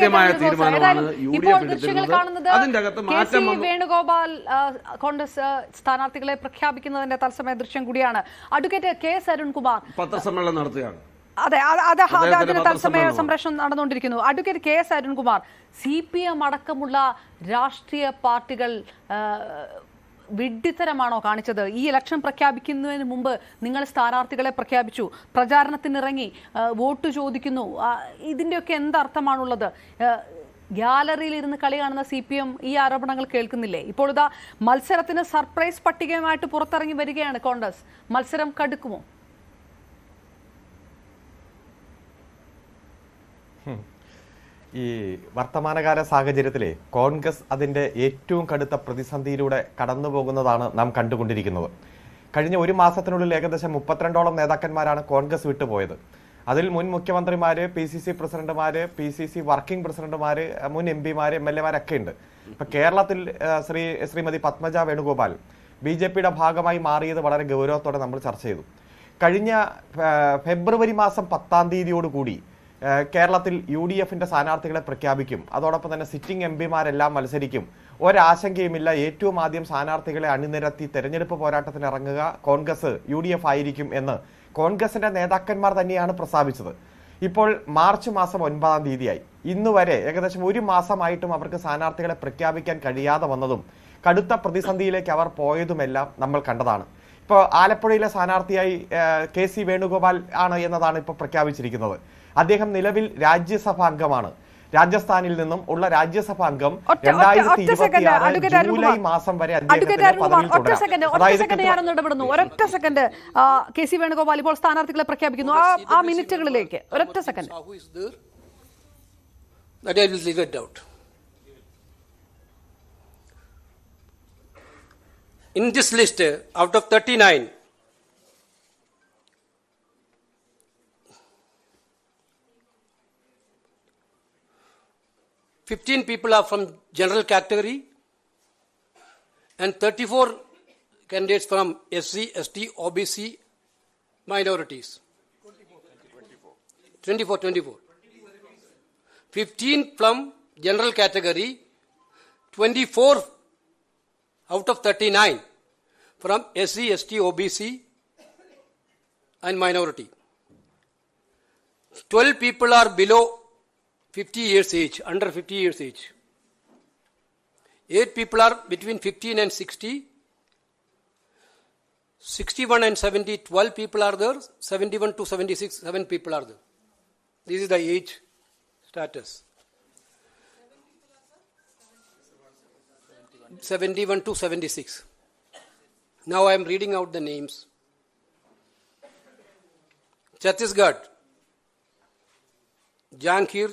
കൃത്യമായ തീരുമാനമാണ് ഇപ്പോൾ ദൃശ്യങ്ങൾ കാണുന്നത് അതിന്റെ അകത്ത് മാറ്റം വേണുഗോപാൽ കോൺഗ്രസ് സ്ഥാനാർത്ഥികളെ പ്രഖ്യാപിക്കുന്നതിന്റെ തത്സമയ ദൃശ്യം കൂടിയാണ്. അഡ്വക്കേറ്റ് കെ എസ് അരുൺകുമാർ പത്രസമ്മേളനം നടത്തുകയാണ്. അതെ, അതിന് തത്സമയ സംപ്രേഷണം നടന്നുകൊണ്ടിരിക്കുന്നു. Advocate K S Arunkumar, CPM അടക്കമുള്ള രാഷ്ട്രീയ പാർട്ടികൾ വിഡ്ഢിത്തരമാണോ കാണിച്ചത്? ഈ ഇലക്ഷൻ പ്രഖ്യാപിക്കുന്നതിന് മുമ്പ് നിങ്ങൾ സ്ഥാനാർത്ഥികളെ പ്രഖ്യാപിച്ചു, പ്രചാരണത്തിനിറങ്ങി, വോട്ട് ചോദിക്കുന്നു. ഇതിൻ്റെയൊക്കെ എന്തർത്ഥമാണുള്ളത്? ഗ്യാലറിയിൽ ഇരുന്ന് കളി കാണുന്ന CPM ഈ ആരോപണങ്ങൾ കേൾക്കുന്നില്ലേ? ഇപ്പോൾ ഇതാ മത്സരത്തിന് സർപ്രൈസ് പട്ടികയുമായിട്ട് പുറത്തിറങ്ങി വരികയാണ് കോൺഗ്രസ്. മത്സരം കടുക്കുമോ? ഈ വർത്തമാനകാല സാഹചര്യത്തിലെ കോൺഗ്രസ് അതിൻ്റെ ഏറ്റവും കടുത്ത പ്രതിസന്ധിയിലൂടെ കടന്നു പോകുന്നതാണ് നാം കണ്ടുകൊണ്ടിരിക്കുന്നത്. കഴിഞ്ഞ ഒരു മാസത്തിനുള്ളിൽ ഏകദേശം 32ഓളം നേതാക്കന്മാരാണ് കോൺഗ്രസ് വിട്ടുപോയത്. അതിൽ മുൻ മുഖ്യമന്ത്രിമാർ, PCC പ്രസിഡന്റുമാർ, PCC വർക്കിംഗ് പ്രസിഡന്റുമാർ, മുൻ MP മാർ, MLA മാരൊക്കെ ഉണ്ട്. ഇപ്പം കേരളത്തിൽ ശ്രീമതി പത്മജ വേണുഗോപാൽ BJPയുടെ ഭാഗമായി മാറിയത് വളരെ ഗൗരവത്തോടെ നമ്മൾ ചർച്ച ചെയ്തു. കഴിഞ്ഞ ഫെബ്രുവരി മാസം 10-ാം തീയതിയോടുകൂടി കേരളത്തിൽ UDFന്റെ സ്ഥാനാർത്ഥികളെ പ്രഖ്യാപിക്കും, അതോടൊപ്പം തന്നെ സിറ്റിംഗ് MP മാരെല്ലാം മത്സരിക്കും, ഒരാശങ്കയുമില്ല, ഏറ്റവും ആദ്യം സ്ഥാനാർത്ഥികളെ അണിനിരത്തി തെരഞ്ഞെടുപ്പ് പോരാട്ടത്തിന് ഇറങ്ങുക കോൺഗ്രസ് UDF ആയിരിക്കും എന്ന് കോൺഗ്രസിന്റെ നേതാക്കന്മാർ തന്നെയാണ് പ്രസ്താവിച്ചത്. ഇപ്പോൾ മാർച്ച് മാസം 9-ാം തീയതിയായി. ഇന്നുവരെ ഏകദേശം ഒരു മാസമായിട്ടും അവർക്ക് സ്ഥാനാർത്ഥികളെ പ്രഖ്യാപിക്കാൻ കഴിയാതെ വന്നതും കടുത്ത പ്രതിസന്ധിയിലേക്ക് അവർ പോയതുമെല്ലാം നമ്മൾ കണ്ടതാണ്. ഇപ്പോൾ ആലപ്പുഴയിലെ സ്ഥാനാർത്ഥിയായി KC വേണുഗോപാൽ ആണ് എന്നതാണ് ഇപ്പോൾ പ്രഖ്യാപിച്ചിരിക്കുന്നത്. അദ്ദേഹം നിലവിൽ രാജ്യസഭാ അംഗമാണ്. രാജസ്ഥാനിൽ നിന്നും ഉള്ള രാജ്യസഭാ അംഗം 2026 ജൂലൈ മാസം വരെ ഒരൊറ്റ സെക്കൻഡ് KC വേണുഗോപാൽ ഇപ്പോൾ സ്ഥാനാർത്ഥികളെ പ്രഖ്യാപിക്കുന്നു. ആ മിനിറ്റുകളിലേക്ക് ഒരൊറ്റ second. In this list, out of 39, 15 people are from general category and 34 candidates from SC, ST, OBC minorities. 24. 15 from general category, 24 out of 39 from SC, ST, OBC and minority. 12 people are below 50 years age, under 50 years age. 8 people are between 15 and 60. 61 and 70, 12 people are there. 71 to 76, 7 people are there. This is the age status. 71 to 76. Now I am reading out the names. Chhattisgarh, Jankir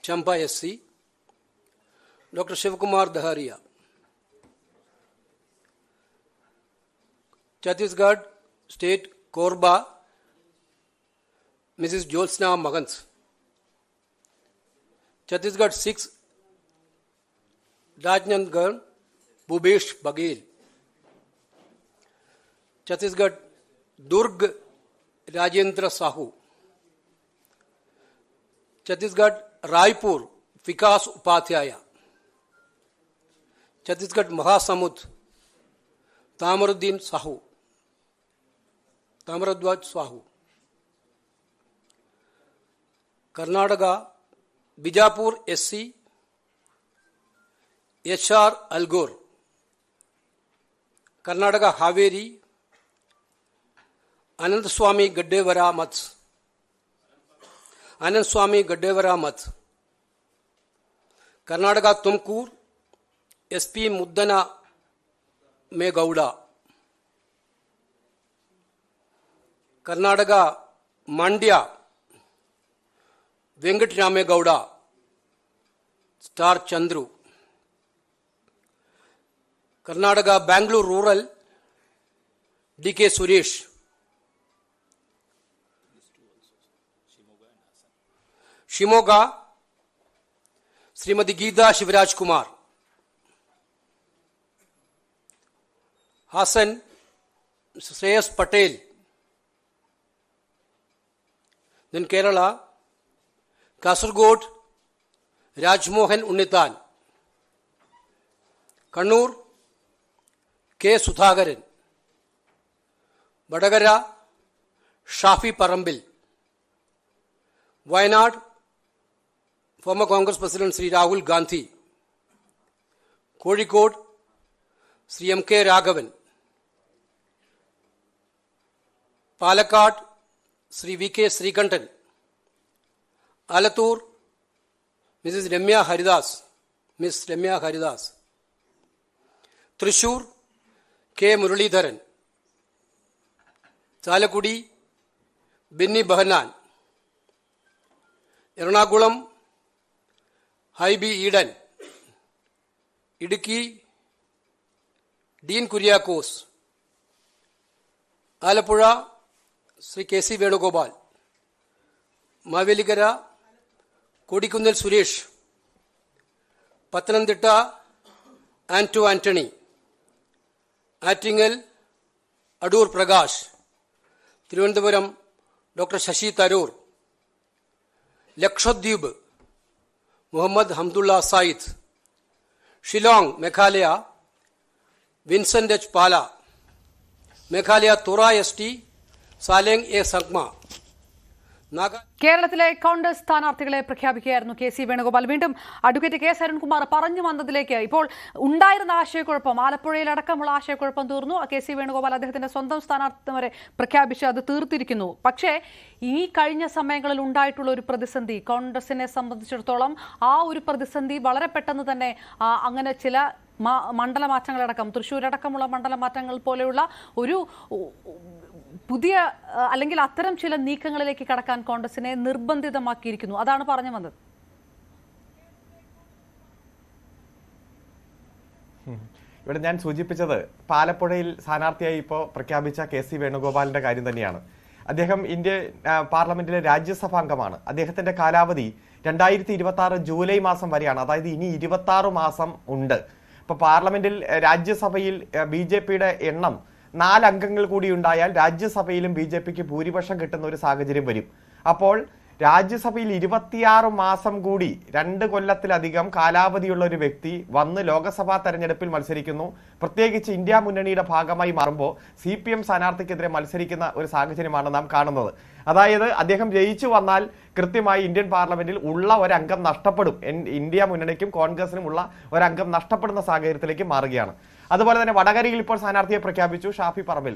Champa SC, Dr. Shivkumar Daharia. Chhattisgarh State, Korba, Mrs. Jyotsna Magans. Chhattisgarh 6, Rajnandgarh, Bhubesh Baghel. Chhattisgarh Durg, Rajendra Sahu. Chhattisgarh Raipur, Vikas Upadhyaya. Chhattisgarh Mahasamud, Tamaruddin Sahu. Tamaradwaj Sahu. Karnataka, Bijapur SC, HR Algor. Karnataka Haveri, Anand Swami Gaddevara Mats. Anand Swami Gaddevara Mats. Karnataka Tumkur, SP Muddana Megowda. Karnataka Mandya, Venkat Ramegowda, Star Chandru. Karnataka Bangalore Rural, DK Suresh. Shimoga, Srimati Geeta Shivraj Kumar. Hassan, Shreyas Patel. Then Kerala, Kasargod, Rajmohan Unnithan. Kannur, K. Sudhakaran. Vadagara, Shafi Parambil. Wayanad, former Congress President Sri Rahul Gandhi. Kozhikode, Sri M. K. Raghavan. Palakkad, Sri V. K. Srikantan. Alathur, Mrs. Ramya Haridas. Miss Ramya Haridas. Thrissur, K. Muralidharan. Chalakudi, Binni Bahanan. Ernakulam, Haibi Eden. Idukki, Dean Kuriakose. Alappuzha, Sri K.C. Venugopal. Mavelikara, Kodikundal Suresh. Pathanamthitta, Anto Anthony. Attingal, Adur Prakash. Thiruvananthapuram, Dr. Shashi Tharoor. Lakshadweep, Muhammad Hamdullah Said. Shillong, Meghalaya, Vincent H. Pala. Meghalaya Tora S.T. Saleng A. Sangma. കേരളത്തിലെ കോൺഗ്രസ് സ്ഥാനാർത്ഥികളെ പ്രഖ്യാപിക്കുകയായിരുന്നു K C Venugopal. വീണ്ടും advocate K S Arunkumar പറഞ്ഞു വന്നതിലേക്ക്, ഇപ്പോൾ ഉണ്ടായിരുന്ന ആശയക്കുഴപ്പം, ആലപ്പുഴയിലടക്കമുള്ള ആശയക്കുഴപ്പം തീർന്നു. കെ സി വേണുഗോപാൽ അദ്ദേഹത്തിന്റെ സ്വന്തം സ്ഥാനാർത്ഥിമാരെ പ്രഖ്യാപിച്ച് അത് തീർത്തിരിക്കുന്നു. പക്ഷേ ഈ കഴിഞ്ഞ സമയങ്ങളിൽ ഉണ്ടായിട്ടുള്ള ഒരു പ്രതിസന്ധി കോൺഗ്രസിനെ സംബന്ധിച്ചിടത്തോളം, ആ ഒരു പ്രതിസന്ധി വളരെ പെട്ടെന്ന് തന്നെ അങ്ങനെ ചില മണ്ഡലമാറ്റങ്ങളടക്കം, തൃശ്ശൂരടക്കമുള്ള മണ്ഡലമാറ്റങ്ങൾ പോലെയുള്ള ഒരു പുതിയ അല്ലെങ്കിൽ അത്തരം ചില നീക്കങ്ങളിലേക്ക് കടക്കാൻ കോൺഗ്രസിനെ നിർബന്ധിതമാക്കിയിരിക്കുന്നു. അതാണ് പറഞ്ഞു വന്നത്. ഇവിടെ ഞാൻ സൂചിപ്പിച്ചത് ആലപ്പുഴയിൽ സ്ഥാനാർത്ഥിയായി ഇപ്പോൾ പ്രഖ്യാപിച്ച കെ സി വേണുഗോപാലിന്റെ കാര്യം തന്നെയാണ്. അദ്ദേഹം ഇന്ത്യ പാർലമെന്റിലെ രാജ്യസഭാംഗമാണ്. അദ്ദേഹത്തിന്റെ കാലാവധി 2026 ജൂലൈ മാസം വരെയാണ്. അതായത് ഇനി 26 മാസം ഉണ്ട്. ഇപ്പൊ പാർലമെന്റിൽ രാജ്യസഭയിൽ BJPയുടെ എണ്ണം 4 അംഗങ്ങൾ കൂടി ഉണ്ടായാൽ രാജ്യസഭയിലും BJPക്ക് ഭൂരിപക്ഷം കിട്ടുന്ന ഒരു സാഹചര്യം വരും. അപ്പോൾ രാജ്യസഭയിൽ 26 മാസം കൂടി 2 കൊല്ലത്തിലധികം കാലാവധിയുള്ള ഒരു വ്യക്തി വന്ന് ലോക്സഭാ തെരഞ്ഞെടുപ്പിൽ മത്സരിക്കുന്നു. പ്രത്യേകിച്ച് ഇന്ത്യ മുന്നണിയുടെ ഭാഗമായി മാറുമ്പോൾ CPM സ്ഥാനാർത്ഥിക്കെതിരെ മത്സരിക്കുന്ന ഒരു സാഹചര്യമാണ് നാം കാണുന്നത്. അതായത് അദ്ദേഹം ജയിച്ചു വന്നാൽ കൃത്യമായി ഇന്ത്യൻ പാർലമെന്റിൽ ഉള്ള ഒരംഗം നഷ്ടപ്പെടും. ഇന്ത്യ മുന്നണിക്കും കോൺഗ്രസിനും ഉള്ള ഒരംഗം നഷ്ടപ്പെടുന്ന സാഹചര്യത്തിലേക്ക് മാറുകയാണ്. അതുപോലെ തന്നെ വടകരയിൽ ഇപ്പോൾ സ്ഥാനാർത്ഥിയെ പ്രഖ്യാപിച്ചു, ഷാഫി പറമ്പിൽ.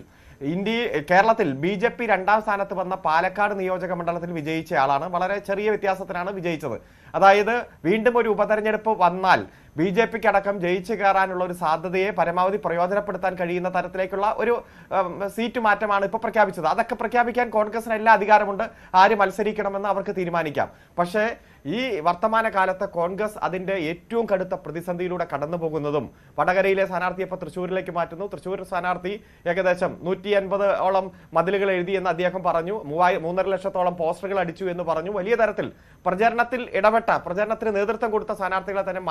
കേരളത്തിൽ BJP 2ാം സ്ഥാനത്ത് വന്ന പാലക്കാട് നിയോജക മണ്ഡലത്തിൽ വിജയിച്ച ആളാണ്. വളരെ ചെറിയ വ്യത്യാസത്തിനാണ് വിജയിച്ചത്. അതായത് വീണ്ടും ഒരു ഉപതെരഞ്ഞെടുപ്പ് വന്നാൽ BJPക്ക് അടക്കം ജയിച്ചു കയറാനുള്ള ഒരു സാധ്യതയെ പരമാവധി പ്രയോജനപ്പെടുത്താൻ കഴിയുന്ന തരത്തിലേക്കുള്ള ഒരു സീറ്റ് മാറ്റമാണ് ഇപ്പോൾ പ്രഖ്യാപിച്ചത്. അതൊക്കെ പ്രഖ്യാപിക്കാൻ കോൺഗ്രസിന് എല്ലാ അധികാരമുണ്ട്. ആര് മത്സരിക്കണമെന്ന് അവർക്ക് തീരുമാനിക്കാം. പക്ഷേ ഈ വർത്തമാന കാലത്ത് കോൺഗ്രസ് അതിന്റെ ഏറ്റവും കടുത്ത പ്രതിസന്ധിയിലൂടെ കടന്നു പോകുന്നതും, വടകരയിലെ സ്ഥാനാർത്ഥിയെ ഇപ്പോൾ തൃശ്ശൂരിലേക്ക് മാറ്റുന്നു. തൃശ്ശൂർ സ്ഥാനാർത്ഥി ഏകദേശം 180ഓളം മതിലുകൾ എഴുതിയെന്ന് അദ്ദേഹം പറഞ്ഞു. 3.5 ലക്ഷത്തോളം പോസ്റ്ററുകൾ അടിച്ചു എന്ന് പറഞ്ഞു. വലിയ തരത്തിൽ പ്രചരണത്തിൽ ഇടപെട്ട, പ്രചരണത്തിന് നേതൃത്വം കൊടുത്ത സ്ഥാനാർത്ഥികളെ തന്നെ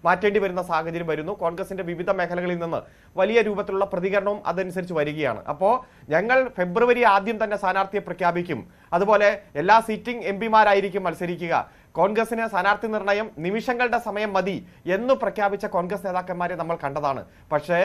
മാറ്റേണ്ടി വരുന്ന സാഹചര്യം വരുന്നു. കോൺഗ്രസിന്റെ വിവിധ മേഖലകളിൽ നിന്ന് വലിയ രൂപത്തിലുള്ള പ്രതികരണവും അതനുസരിച്ച് വരികയാണ്. അപ്പോൾ ഞങ്ങൾ ഫെബ്രുവരി ആദ്യം തന്നെ സ്ഥാനാർത്ഥിയെ പ്രഖ്യാപിക്കും, അതുപോലെ എല്ലാ സിറ്റിംഗ് MP-മാരായിരിക്കും മത്സരിക്കുക, കോൺഗ്രസിന് സ്ഥാനാർത്ഥി നിർണയം നിമിഷങ്ങളുടെ സമയം മതി എന്ന് പ്രഖ്യാപിച്ച കോൺഗ്രസ് നേതാക്കന്മാരെ നമ്മൾ കണ്ടതാണ്. പക്ഷേ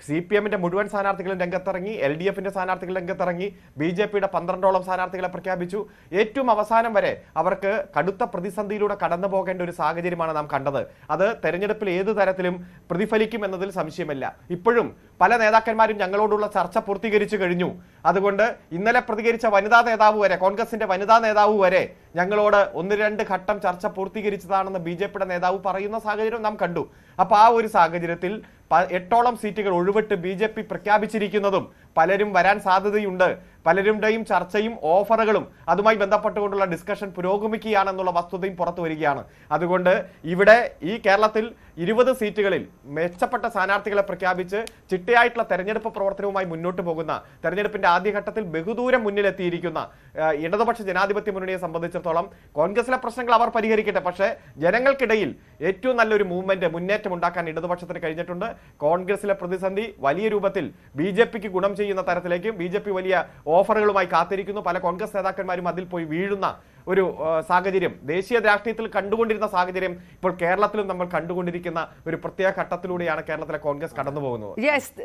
CPMന്റെ മുഴുവൻ സ്ഥാനാർത്ഥികളും രംഗത്തിറങ്ങി, LDFന്റെ സ്ഥാനാർത്ഥികൾ രംഗത്തിറങ്ങി, BJPയുടെ 12ഓളം സ്ഥാനാർത്ഥികളെ പ്രഖ്യാപിച്ചു. ഏറ്റവും അവസാനം വരെ അവർക്ക് കടുത്ത പ്രതിസന്ധിയിലൂടെ കടന്നു പോകേണ്ട ഒരു സാഹചര്യമാണ് നാം കണ്ടത്. അത് തെരഞ്ഞെടുപ്പിൽ ഏതു തരത്തിലും പ്രതിഫലിക്കും എന്നതിൽ സംശയമില്ല. ഇപ്പോഴും പല നേതാക്കന്മാരും ഞങ്ങളോടുള്ള ചർച്ച പൂർത്തീകരിച്ചു കഴിഞ്ഞു. അതുകൊണ്ട് ഇന്നലെ പ്രതികരിച്ച വനിതാ നേതാവ് വരെ, കോൺഗ്രസിന്റെ വനിതാ നേതാവ് വരെ ഞങ്ങളോട് 1-2 ഘട്ടം ചർച്ച പൂർത്തീകരിച്ചതാണെന്ന് BJPയുടെ നേതാവ് പറയുന്ന സാഹചര്യം നാം കണ്ടു. അപ്പൊ ആ ഒരു സാഹചര്യത്തിൽ 8ഓളം സീറ്റുകൾ ഒഴിവിട്ട് BJP പ്രഖ്യാപിച്ചിരിക്കുന്നതും പലരും വരാൻ സാധ്യതയുണ്ട്. പലരുടെയും ചർച്ചയും ഓഫറുകളും അതുമായി ബന്ധപ്പെട്ടുകൊണ്ടുള്ള ഡിസ്കഷൻ പുരോഗമിക്കുകയാണെന്നുള്ള വസ്തുതയും പുറത്തു വരികയാണ്. അതുകൊണ്ട് ഇവിടെ ഈ കേരളത്തിൽ 20 സീറ്റുകളിൽ മെച്ചപ്പെട്ട സ്ഥാനാർത്ഥികളെ പ്രഖ്യാപിച്ച് ചിട്ടയായിട്ടുള്ള തെരഞ്ഞെടുപ്പ് പ്രവർത്തനവുമായി മുന്നോട്ട് പോകുന്ന, തെരഞ്ഞെടുപ്പിന്റെ ആദ്യഘട്ടത്തിൽ ബഹുദൂരം മുന്നിലെത്തിയിരിക്കുന്ന ഇടതുപക്ഷ ജനാധിപത്യ മുന്നണിയെ സംബന്ധിച്ചിടത്തോളം കോൺഗ്രസിലെ പ്രശ്നങ്ങൾ അവർ പരിഹരിക്കട്ടെ. പക്ഷേ ജനങ്ങൾക്കിടയിൽ ഏറ്റവും നല്ലൊരു മുന്നേറ്റം ഉണ്ടാക്കാൻ ഇടതുപക്ഷത്തിന് കഴിഞ്ഞിട്ടുണ്ട്. കോൺഗ്രസിലെ പ്രതിസന്ധി വലിയ രൂപത്തിൽ BJPക്ക് ഗുണം ചെയ്യുന്ന തരത്തിലേക്ക് BJP വലിയ ഓഫറുകളുമായി കാത്തിരിക്കുന്നു. പല കോൺഗ്രസ് നേതാക്കന്മാരും അതിൽ പോയി വീഴുന്ന ഒരു സാഹചര്യം ദേശീയ രാഷ്ട്രീയത്തിൽ കണ്ടുകൊണ്ടിരുന്ന സാഹചര്യം ഇപ്പോൾ കേരളത്തിലും നമ്മൾ കണ്ടുകൊണ്ടിരിക്കുന്ന ഒരു പ്രത്യേക ഘട്ടത്തിലൂടെയാണ് കേരളത്തിലെ കോൺഗ്രസ് കടന്നു പോകുന്നത്. യെസ്